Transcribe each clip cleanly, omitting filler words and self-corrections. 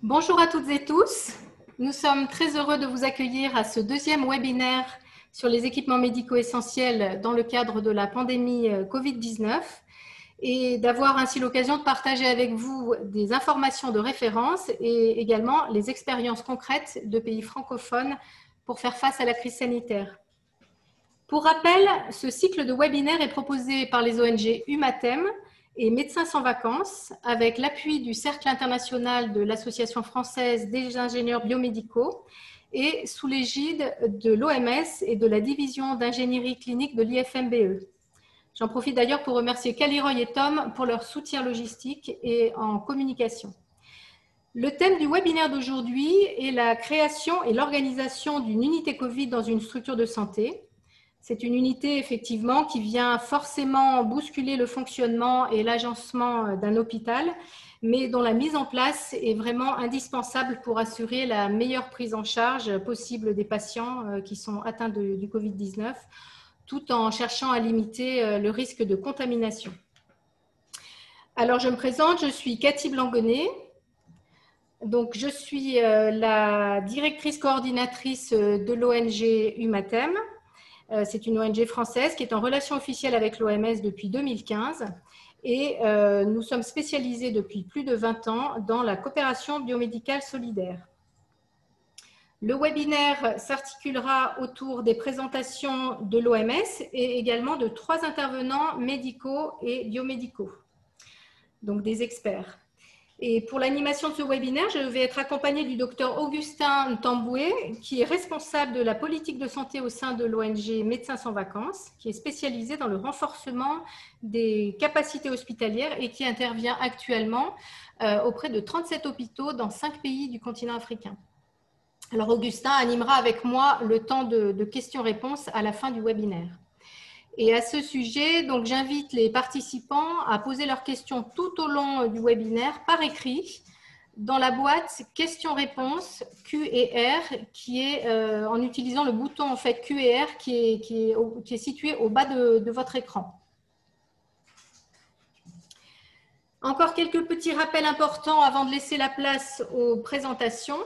Bonjour à toutes et tous. Nous sommes très heureux de vous accueillir à ce deuxième webinaire sur les équipements médicaux essentiels dans le cadre de la pandémie Covid-19 et d'avoir ainsi l'occasion de partager avec vous des informations de référence et également les expériences concrètes de pays francophones pour faire face à la crise sanitaire. Pour rappel, ce cycle de webinaires est proposé par les ONG Humatem et Médecins sans vacances, avec l'appui du Cercle international de l'Association française des ingénieurs biomédicaux et sous l'égide de l'OMS et de la division d'ingénierie clinique de l'IFMBE. J'en profite d'ailleurs pour remercier Caliroy et Tom pour leur soutien logistique et en communication. Le thème du webinaire d'aujourd'hui est la création et l'organisation d'une unité Covid dans une structure de santé. C'est une unité, effectivement, qui vient forcément bousculer le fonctionnement et l'agencement d'un hôpital, mais dont la mise en place est vraiment indispensable pour assurer la meilleure prise en charge possible des patients qui sont atteints du Covid-19, tout en cherchant à limiter le risque de contamination. Alors, je me présente, je suis Cathy Blangonnet. Donc, je suis la directrice coordinatrice de l'ONG Humatem. C'est une ONG française qui est en relation officielle avec l'OMS depuis 2015 et nous sommes spécialisés depuis plus de 20 ans dans la coopération biomédicale solidaire. Le webinaire s'articulera autour des présentations de l'OMS et également de 3 intervenants médicaux et biomédicaux, donc des experts. Et pour l'animation de ce webinaire, je vais être accompagnée du docteur Augustin Tamboué, qui est responsable de la politique de santé au sein de l'ONG Médecins sans vacances, qui est spécialisé dans le renforcement des capacités hospitalières et qui intervient actuellement auprès de 37 hôpitaux dans 5 pays du continent africain. Alors Augustin animera avec moi le temps de questions-réponses à la fin du webinaire. Et à ce sujet, donc, j'invite les participants à poser leurs questions tout au long du webinaire par écrit dans la boîte questions-réponses Q et R qui est en utilisant le bouton en fait Q et R qui est situé au bas de votre écran. Encore quelques petits rappels importants avant de laisser la place aux présentations.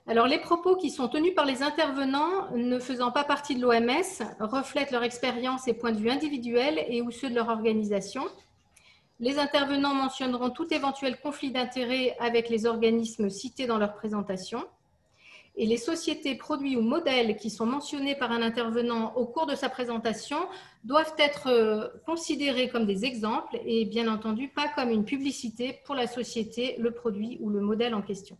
Alors, les propos qui sont tenus par les intervenants ne faisant pas partie de l'OMS reflètent leur expérience et points de vue individuels et ou ceux de leur organisation. Les intervenants mentionneront tout éventuel conflit d'intérêts avec les organismes cités dans leur présentation. Et les sociétés, produits ou modèles qui sont mentionnés par un intervenant au cours de sa présentation doivent être considérés comme des exemples et bien entendu pas comme une publicité pour la société, le produit ou le modèle en question.